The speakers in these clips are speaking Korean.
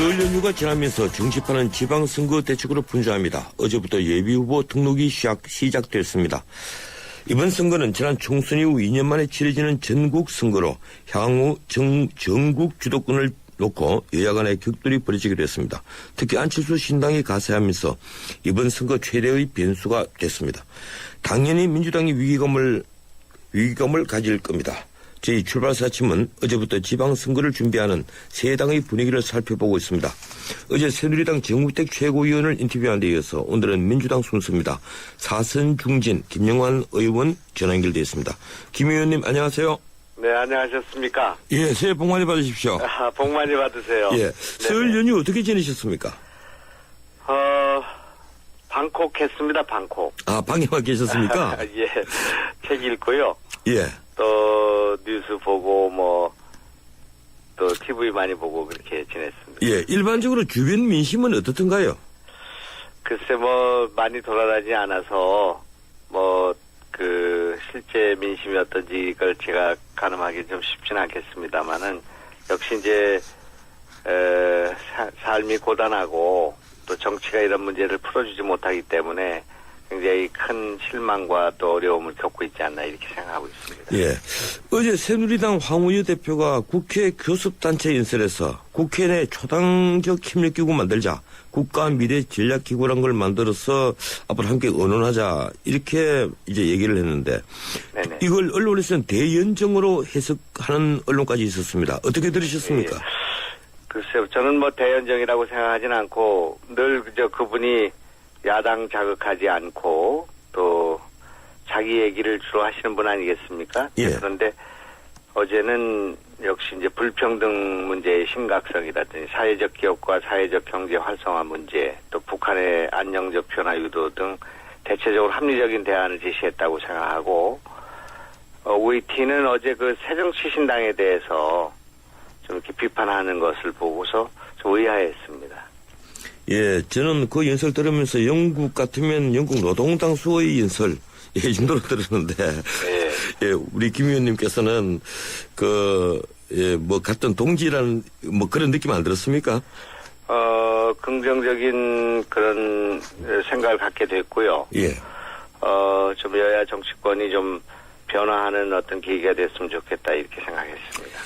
설 연휴가 지나면서 정치판은 지방선거 대책으로 분주합니다. 어제부터 예비후보 등록이 시작됐습니다. 이번 선거는 지난 총선 이후 2년 만에 치러지는 전국 선거로 향후 전국 주도권을 놓고 여야 간의 격돌이 벌어지기로 했습니다. 특히 안철수 신당이 가세하면서 이번 선거 최대의 변수가 됐습니다. 당연히 민주당이 위기감을 가질 겁니다. 저희 출발사 아침은 어제부터 지방선거를 준비하는 세 당의 분위기를 살펴보고 있습니다. 어제 새누리당 정우택 최고위원을 인터뷰한 데 이어서 오늘은 민주당 순서입니다. 사선 중진 김영환 의원 전화 연결되어 있습니다. 김 의원님 안녕하세요. 네, 안녕하셨습니까? 예, 새해 복 많이 받으십시오. 복 많이 받으세요. 예, 설 연휴 어떻게 지내셨습니까? 방콕 했습니다, 방콕. 아, 방에만 계셨습니까? 예, 책 읽고요. 예. 또 뉴스 보고 또 TV 많이 보고 그렇게 지냈습니다. 예, 일반적으로 주변 민심은 어떻던가요? 글쎄 많이 돌아다니지 않아서 실제 민심이 어떤지 이걸 제가 가늠하기 좀 쉽지는 않겠습니다만은 역시 이제 삶이 고단하고 또 정치가 이런 문제를 풀어주지 못하기 때문에 굉장히 큰 실망과 또 어려움을 겪고 있지 않나 이렇게 생각하고 있습니다. 예. 어제 새누리당 황우여 대표가 국회 교섭단체 연설에서 국회 내 초당적 협력기구 만들자, 국가미래전략기구란 걸 만들어서 앞으로 함께 의논하자 이렇게 이제 얘기를 했는데 네네. 이걸 언론에서는 대연정으로 해석하는 언론까지 있었습니다. 어떻게 들으셨습니까? 예. 글쎄요. 저는 대연정이라고 생각하진 않고 늘 그분이 야당 자극하지 않고 또 자기 얘기를 주로 하시는 분 아니겠습니까? 예. 그런데 어제는 역시 이제 불평등 문제의 심각성이라든지 사회적 기업과 사회적 경제 활성화 문제 또 북한의 안정적 변화 유도 등 대체적으로 합리적인 대안을 제시했다고 생각하고 OET는 어제 그 새정치신당에 대해서 좀 이렇게 비판하는 것을 보고서 좀 의아했습니다. 예, 저는 그 연설 들으면서 영국 같으면 영국 노동당 수호의 연설, 이 정도로 들었는데, 네. 예, 우리 김 의원님께서는 같은 동지라는 그런 느낌 안 들었습니까? 긍정적인 그런 생각을 갖게 됐고요. 예. 좀 여야 정치권이 좀 변화하는 어떤 계기가 됐으면 좋겠다 이렇게 생각했습니다.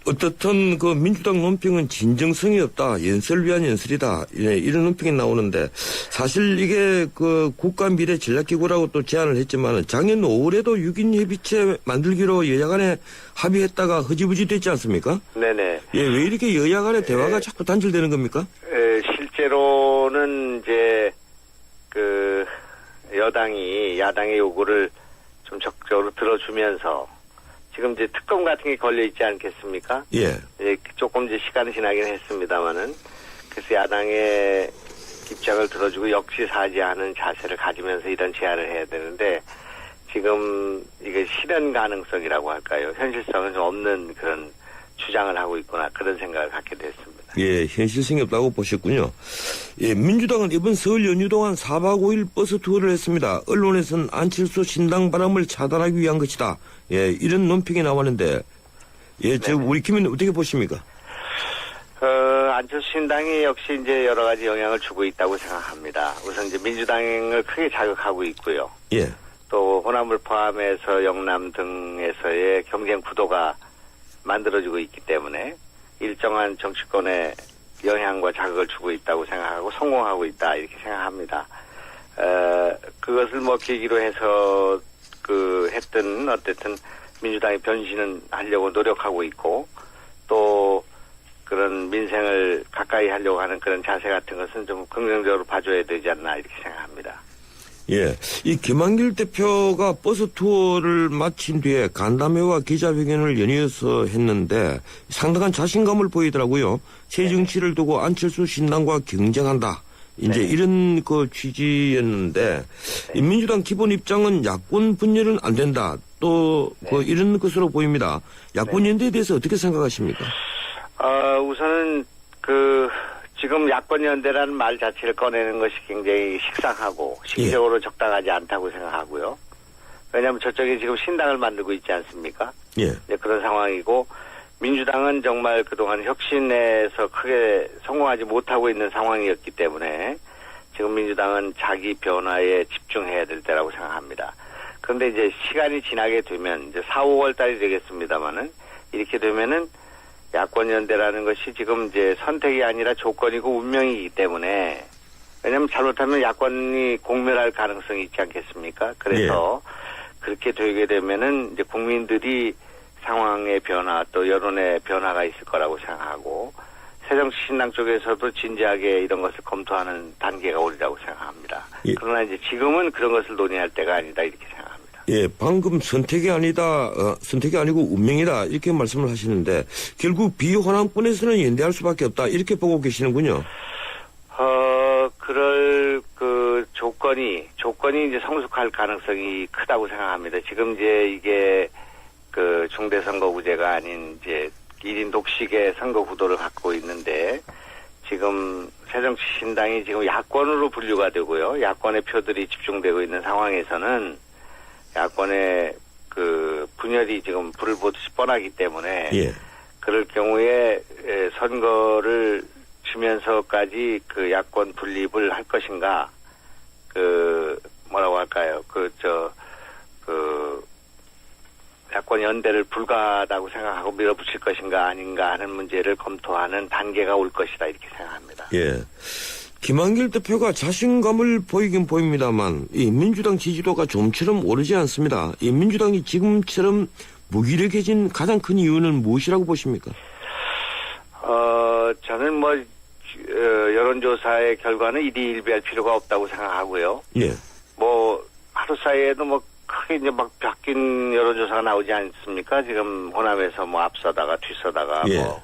어떻든 그 민주당 논평은 진정성이 없다. 연설을 위한 연설이다. 예, 이런 논평이 나오는데 사실 이게 그 국가미래전략기구라고 또 제안을 했지만 작년 5월에도 6인 협의체 만들기로 여야 간에 합의했다가 흐지부지 됐지 않습니까? 네네. 예, 왜 이렇게 여야 간의 대화가 자꾸 단절되는 겁니까? 실제로는 이제 그 여당이 야당의 요구를 좀 적극적으로 들어주면서 지금 이제 특검 같은 게 걸려 있지 않겠습니까? 예. 조금 이제 시간이 지나긴 했습니다만은 그래서 야당의 입장을 들어주고 역시사지하는 자세를 가지면서 이런 제안을 해야 되는데 지금 이게 실현 가능성이라고 할까요? 현실성은 좀 없는 그런 주장을 하고 있구나 그런 생각을 갖게 됐습니다. 예, 현실성이 없다고 보셨군요. 예, 민주당은 이번 설 연휴 동안 4박 5일 버스 투어를 했습니다. 언론에서는 안철수 신당 바람을 차단하기 위한 것이다. 예, 이런 논평이 나왔는데, 예, 우리 김 의원님 어떻게 보십니까? 안철수 신당이 역시 이제 여러 가지 영향을 주고 있다고 생각합니다. 우선 이제 민주당을 크게 자극하고 있고요. 예. 또 호남을 포함해서 영남 등에서의 경쟁 구도가 만들어지고 있기 때문에 일정한 정치권에 영향과 자극을 주고 있다고 생각하고 성공하고 있다 이렇게 생각합니다. 그것을 계기로 해서 했든 어쨌든 민주당이 변신은 하려고 노력하고 있고 또 그런 민생을 가까이 하려고 하는 그런 자세 같은 것은 좀 긍정적으로 봐줘야 되지 않나 이렇게 생각합니다. 예, 이 김한길 대표가 버스 투어를 마친 뒤에 간담회와 기자회견을 연이어서 했는데 상당한 자신감을 보이더라고요. 새 정치를 두고 안철수 신당과 경쟁한다. 이제 이런 취지였는데 이 민주당 기본 입장은 야권 분열은 안 된다. 또 이런 것으로 보입니다. 야권 연대에 대해서 어떻게 생각하십니까? 우선은 지금 야권연대라는 말 자체를 꺼내는 것이 굉장히 식상하고 시기적으로 적당하지 않다고 생각하고요. 왜냐하면 저쪽에 지금 신당을 만들고 있지 않습니까? 예. 그런 상황이고 민주당은 정말 그동안 혁신에서 크게 성공하지 못하고 있는 상황이었기 때문에 지금 민주당은 자기 변화에 집중해야 될 때라고 생각합니다. 그런데 이제 시간이 지나게 되면 이제 4, 5월 달이 되겠습니다만은 이렇게 되면은 야권 연대라는 것이 지금 이제 선택이 아니라 조건이고 운명이기 때문에 왜냐하면 잘못하면 야권이 공멸할 가능성이 있지 않겠습니까? 그래서 그렇게 되게 되면은 이제 국민들이 상황의 변화 또 여론의 변화가 있을 거라고 생각하고 새정치신당 쪽에서도 진지하게 이런 것을 검토하는 단계가 오리라고 생각합니다. 예. 그러나 이제 지금은 그런 것을 논의할 때가 아니다 이렇게 생각합니다. 예, 방금 선택이 아니다, 선택이 아니고 운명이다 이렇게 말씀을 하시는데 결국 비호남권에서는 연대할 수밖에 없다 이렇게 보고 계시는군요. 그럴 그 조건이 이제 성숙할 가능성이 크다고 생각합니다. 지금 이제 이게 그 중대선거구제가 아닌 이제 1인 독식의 선거 구도를 갖고 있는데 지금 새정치신당이 지금 야권으로 분류가 되고요. 야권의 표들이 집중되고 있는 상황에서는 야권의 그 분열이 지금 불을 보듯이 뻔하기 때문에 예. 그럴 경우에 선거를 치면서까지 그 야권 분립을 할 것인가 그 뭐라고 할까요? 야권 연대를 불가하다고 생각하고 밀어붙일 것인가 아닌가 하는 문제를 검토하는 단계가 올 것이다 이렇게 생각합니다. 예. 김한길 대표가 자신감을 보이긴 보입니다만 이 민주당 지지도가 좀처럼 오르지 않습니다. 이 민주당이 지금처럼 무기력해진 가장 큰 이유는 무엇이라고 보십니까? 저는 뭐 여론조사의 결과는 일희일비할 필요가 없다고 생각하고요. 예. 뭐 하루 사이에도 뭐 크게 이제 막 바뀐 여론조사가 나오지 않습니까? 지금 호남에서 뭐 앞서다가 뒤서다가 예. 뭐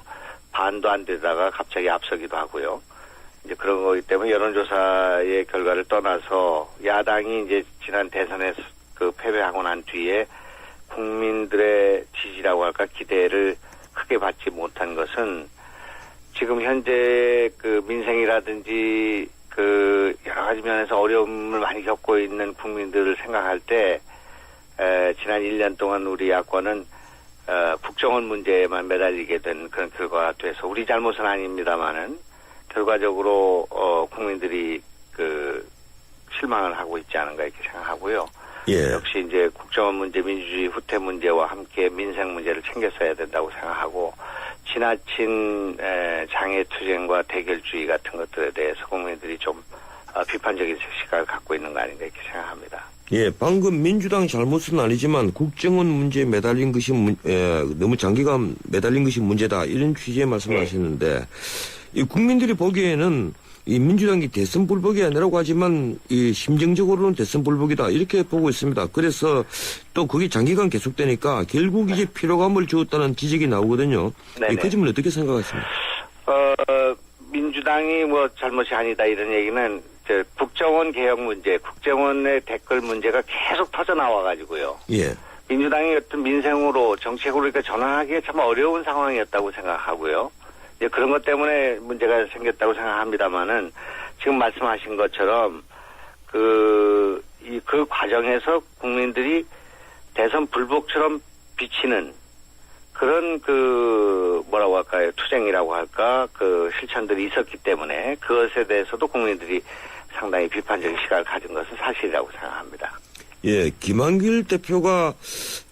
반도 안 되다가 갑자기 앞서기도 하고요. 이제 그런 거기 때문에 여론조사의 결과를 떠나서 야당이 이제 지난 대선에서 그 패배하고 난 뒤에 국민들의 지지라고 할까 기대를 크게 받지 못한 것은 지금 현재 그 민생이라든지 그 여러 가지 면에서 어려움을 많이 겪고 있는 국민들을 생각할 때 지난 1년 동안 우리 야권은 국정원 문제에만 매달리게 된 그런 결과가 돼서 우리 잘못은 아닙니다만은 결과적으로 국민들이 그 실망을 하고 있지 않은가 이렇게 생각하고요. 예. 역시 이제 국정원 문제, 민주주의 후퇴 문제와 함께 민생 문제를 챙겼어야 된다고 생각하고 지나친 장애투쟁과 대결주의 같은 것들에 대해서 국민들이 좀 비판적인 시각을 갖고 있는 거 아닌가 이렇게 생각합니다. 예, 방금 민주당 잘못은 아니지만 국정원 문제에 매달린 것이 너무 장기간 매달린 것이 문제다 이런 취지의 말씀을 하셨는데 이 국민들이 보기에는 이 민주당이 대선 불복이 아니라고 하지만 이 심정적으로는 대선 불복이다 이렇게 보고 있습니다. 그래서 또 그게 장기간 계속되니까 결국 이제 피로감을 주었다는 지적이 나오거든요. 그 점은 어떻게 생각하십니까? 민주당이 뭐 잘못이 아니다 이런 얘기는 국정원 개혁 문제, 국정원의 댓글 문제가 계속 터져 나와가지고요. 예. 민주당이 어떤 민생으로 정책으로 이렇게 전환하기가 참 어려운 상황이었다고 생각하고요. 이제 그런 것 때문에 문제가 생겼다고 생각합니다만은 지금 말씀하신 것처럼 그 과정에서 국민들이 대선 불복처럼 비치는 그런 뭐라고 할까요? 투쟁이라고 할까? 그 실천들이 있었기 때문에 그것에 대해서도 국민들이 상당히 비판적인 시각을 가진 것은 사실이라고 생각합니다. 예, 김한길 대표가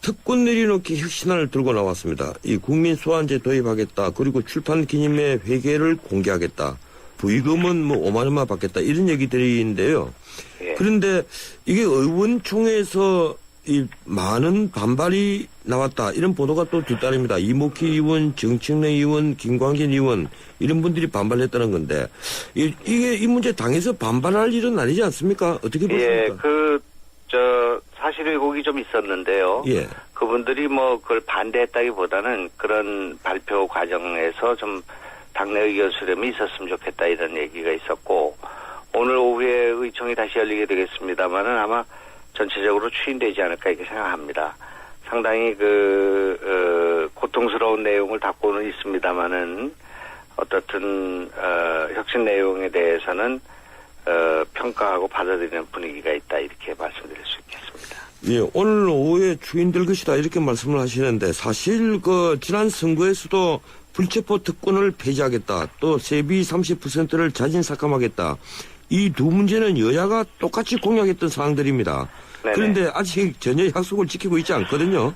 특권 내려놓기 혁신안을 들고 나왔습니다. 이 국민 소환제 도입하겠다. 그리고 출판 기념회 회계를 공개하겠다. 부의금은 뭐 5만 원만 받겠다. 이런 얘기들인데요. 예. 그런데 이게 의원총회에서 이 많은 반발이 나왔다. 이런 보도가 또 뒤따릅니다. 이목희 의원, 정청래 의원, 김광진 의원 이런 분들이 반발했다는 건데 이게 이 문제 당에서 반발할 일은 아니지 않습니까? 어떻게 보십니까? 예, 사실 왜곡이 좀 있었는데요. 예. 그분들이 뭐 그걸 반대했다기보다는 그런 발표 과정에서 좀 당내 의견 수렴이 있었으면 좋겠다 이런 얘기가 있었고 오늘 오후에 의총이 다시 열리게 되겠습니다만은 아마 전체적으로 추인되지 않을까 이렇게 생각합니다. 상당히 고통스러운 내용을 담고는 있습니다만은 어떻든 혁신 내용에 대해서는 평가하고 받아들이는 분위기가 있다 이렇게 말씀드릴 수 있겠습니다. 예, 오늘 오후에 추인될 것이다 이렇게 말씀을 하시는데 사실 그 지난 선거에서도 불체포 특권을 폐지하겠다. 또 세비 30%를 자진 삭감하겠다. 이 두 문제는 여야가 똑같이 공약했던 사항들입니다. 네네. 그런데 아직 전혀 약속을 지키고 있지 않거든요.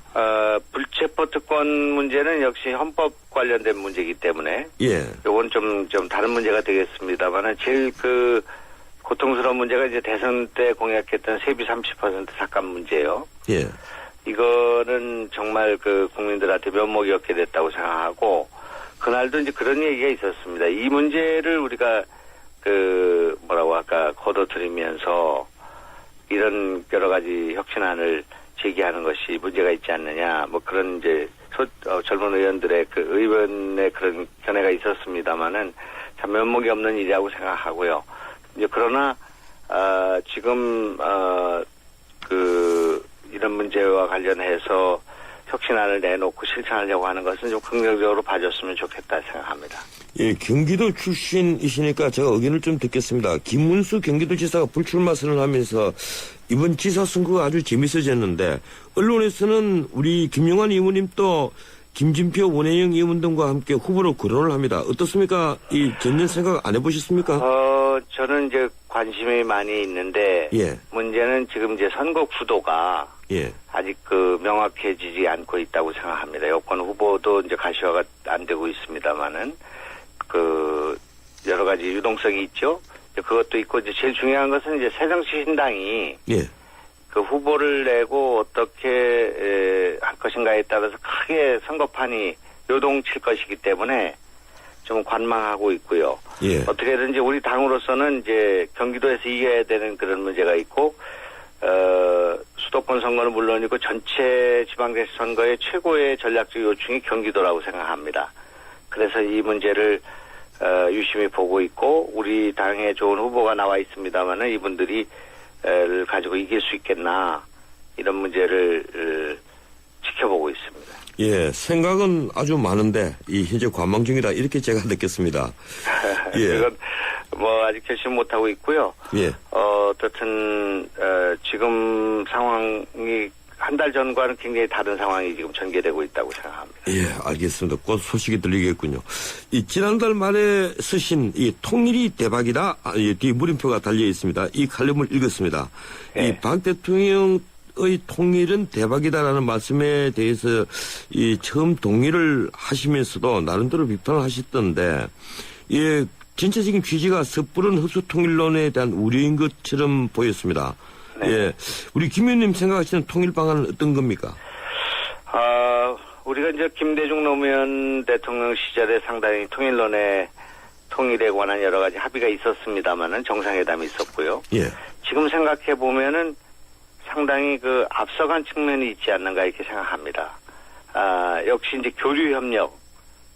불체포 특권 문제는 역시 헌법 관련된 문제이기 때문에 예. 요건 좀 다른 문제가 되겠습니다만은 제일 그 고통스러운 문제가 이제 대선 때 공약했던 세비 30% 삭감 문제예요. 예. 이거는 정말 그 국민들한테 면목이 없게 됐다고 생각하고 그날도 이제 그런 얘기가 있었습니다. 이 문제를 우리가 그 뭐라고 할까 걷어들이면서 이런 여러 가지 혁신안을 제기하는 것이 문제가 있지 않느냐 뭐 그런 이제 젊은 의원들의 그 의원의 그런 견해가 있었습니다만은 참 면목이 없는 일이라고 생각하고요. 이제 그러나 지금 그 이런 문제와 관련해서 혁신안을 내놓고 실천하려고 하는 것은 좀 긍정적으로 봐줬으면 좋겠다 생각합니다. 예, 경기도 출신이시니까 제가 의견을 좀 듣겠습니다. 김문수 경기도지사가 불출마 선언하면서 이번 지사 선거가 아주 재밌어졌는데 언론에서는 우리 김영환 의원님 또 김진표 원혜영 의원 등과 함께 후보로 거론을 합니다. 어떻습니까? 이 전혀 생각 안 해보셨습니까? 저는 이제 관심이 많이 있는데 예. 문제는 지금 이제 선거 구도가 예. 아직 그 명확해지지 않고 있다고 생각합니다. 여권 후보도 이제 가시화가 안 되고 있습니다만은 그 여러 가지 유동성이 있죠. 그것도 있고 이제 제일 중요한 것은 이제 새정치신당이 예. 그 후보를 내고 어떻게 할 것인가에 따라서 크게 선거판이 요동칠 것이기 때문에 좀 관망하고 있고요. 예. 어떻게든지 우리 당으로서는 이제 경기도에서 이겨야 되는 그런 문제가 있고 수도권 선거는 물론이고 전체 지방자치 선거의 최고의 전략적 요충이 경기도라고 생각합니다. 그래서 이 문제를 유심히 보고 있고 우리 당에 좋은 후보가 나와 있습니다만은 이분들이 를 가지고 이길 수 있겠나 이런 문제를 지켜보고 있습니다. 예, 생각은 아주 많은데 이 현재 관망 중이다 이렇게 제가 느꼈습니다. 예. 그건 뭐 아직 결심 못 하고 있고요. 예. 어떻든 지금 상황이 한 달 전과는 굉장히 다른 상황이 지금 전개되고 있다고 생각합니다. 예, 알겠습니다. 곧 소식이 들리겠군요. 이 지난달 말에 쓰신 이 통일이 대박이다. 뒤 물음표가 달려 있습니다. 이 칼럼을 읽었습니다. 네. 이 박 대통령의 통일은 대박이다라는 말씀에 대해서 이 처음 동의를 하시면서도 나름대로 비판을 하셨던데, 예, 전체적인 취지가 섣부른 흡수 통일론에 대한 우려인 것처럼 보였습니다. 네. 예, 우리 김 의원님 생각하시는 통일 방안은 어떤 겁니까? 우리가 이제 김대중 노무현 대통령 시절에 상당히 통일에 관한 여러 가지 합의가 있었습니다만은 정상회담이 있었고요. 예. 지금 생각해 보면은 상당히 그 앞서간 측면이 있지 않는가 이렇게 생각합니다. 역시 이제 교류 협력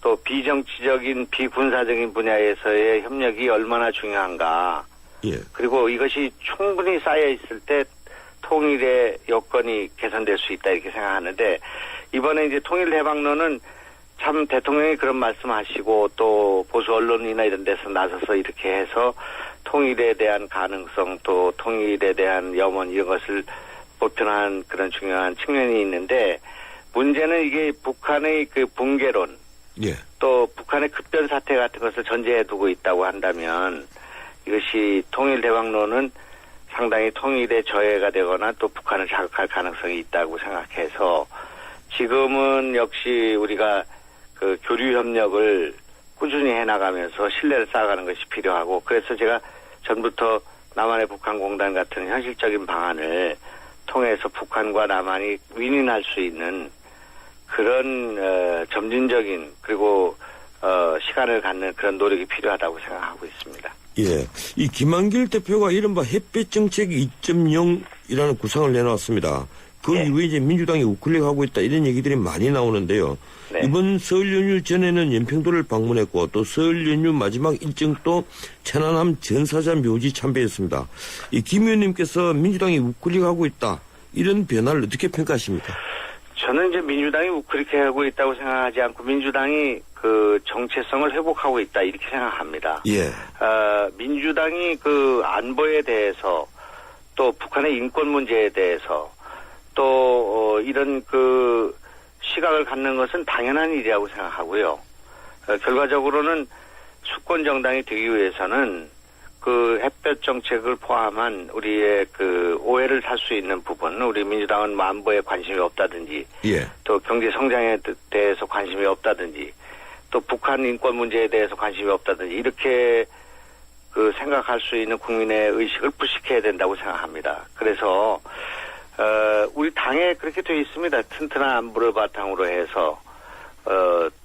또 비정치적인 비군사적인 분야에서의 협력이 얼마나 중요한가. 예. 그리고 이것이 충분히 쌓여 있을 때 통일의 여건이 개선될 수 있다 이렇게 생각하는데 이번에 이제 통일대박론은 참 대통령이 그런 말씀하시고 또 보수 언론이나 이런 데서 나서서 이렇게 해서 통일에 대한 가능성 또 통일에 대한 염원 이런 것을 보편한 그런 중요한 측면이 있는데 문제는 이게 북한의 그 붕괴론 예. 또 북한의 급변 사태 같은 것을 전제해 두고 있다고 한다면 이것이 통일대박론은 상당히 통일에 저해가 되거나 또 북한을 자극할 가능성이 있다고 생각해서 지금은 역시 우리가 그 교류 협력을 꾸준히 해나가면서 신뢰를 쌓아가는 것이 필요하고 그래서 제가 전부터 남한의 북한공단 같은 현실적인 방안을 통해서 북한과 남한이 윈윈할 수 있는 그런 점진적인 그리고 시간을 갖는 그런 노력이 필요하다고 생각하고 있습니다. 예. 이 김한길 대표가 이른바 햇볕 정책 2.0이라는 구상을 내놨습니다. 그 네. 이후에 이제 민주당이 우클릭하고 있다 이런 얘기들이 많이 나오는데요. 네. 이번 설 연휴 전에는 연평도를 방문했고 또 설 연휴 마지막 일정 또 천안함 전사자 묘지 참배했습니다. 이 김 의원님께서 민주당이 우클릭하고 있다 이런 변화를 어떻게 평가하십니까? 저는 이제 민주당이 우클릭하고 있다고 생각하지 않고 민주당이 그 정체성을 회복하고 있다 이렇게 생각합니다. 예. 민주당이 그 안보에 대해서 또 북한의 인권 문제에 대해서 또 이런 그 시각을 갖는 것은 당연한 일이라고 생각하고요. 결과적으로는 수권 정당이 되기 위해서는 그 햇볕 정책을 포함한 우리의 그 오해를 살 수 있는 부분, 우리 민주당은 안보에 관심이 없다든지, 예. 또 경제 성장에 대해서 관심이 없다든지, 또 북한 인권 문제에 대해서 관심이 없다든지 이렇게 그 생각할 수 있는 국민의 의식을 부식해야 된다고 생각합니다. 그래서 우리 당에 그렇게 되어 있습니다. 튼튼한 안보를 바탕으로 해서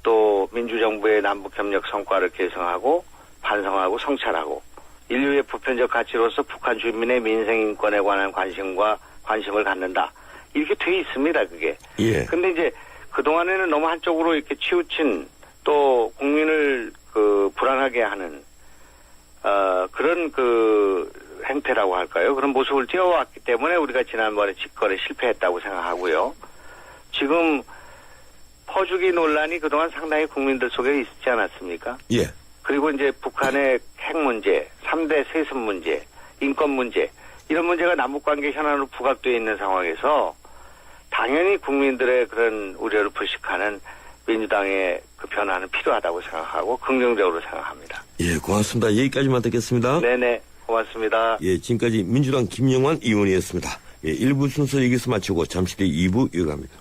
또 민주정부의 남북협력 성과를 개성하고 반성하고 성찰하고 인류의 보편적 가치로서 북한 주민의 민생 인권에 관한 관심을 갖는다. 이렇게 돼 있습니다, 그게. 예. 근데 이제 그동안에는 너무 한쪽으로 이렇게 치우친 또 국민을 그 불안하게 하는, 그런 그 행태라고 할까요? 그런 모습을 띄워왔기 때문에 우리가 지난번에 집권에 실패했다고 생각하고요. 지금 퍼주기 논란이 그동안 상당히 국민들 속에 있지 않았습니까? 예. 그리고 이제 북한의 핵 문제, 3대 세습 문제, 인권 문제, 이런 문제가 남북관계 현안으로 부각되어 있는 상황에서 당연히 국민들의 그런 우려를 불식하는 민주당의 그 변화는 필요하다고 생각하고 긍정적으로 생각합니다. 예, 고맙습니다. 여기까지만 듣겠습니다. 네네, 고맙습니다. 예, 지금까지 민주당 김영환 의원이었습니다. 예, 1부 순서 여기서 마치고 잠시 뒤 2부 이어갑니다.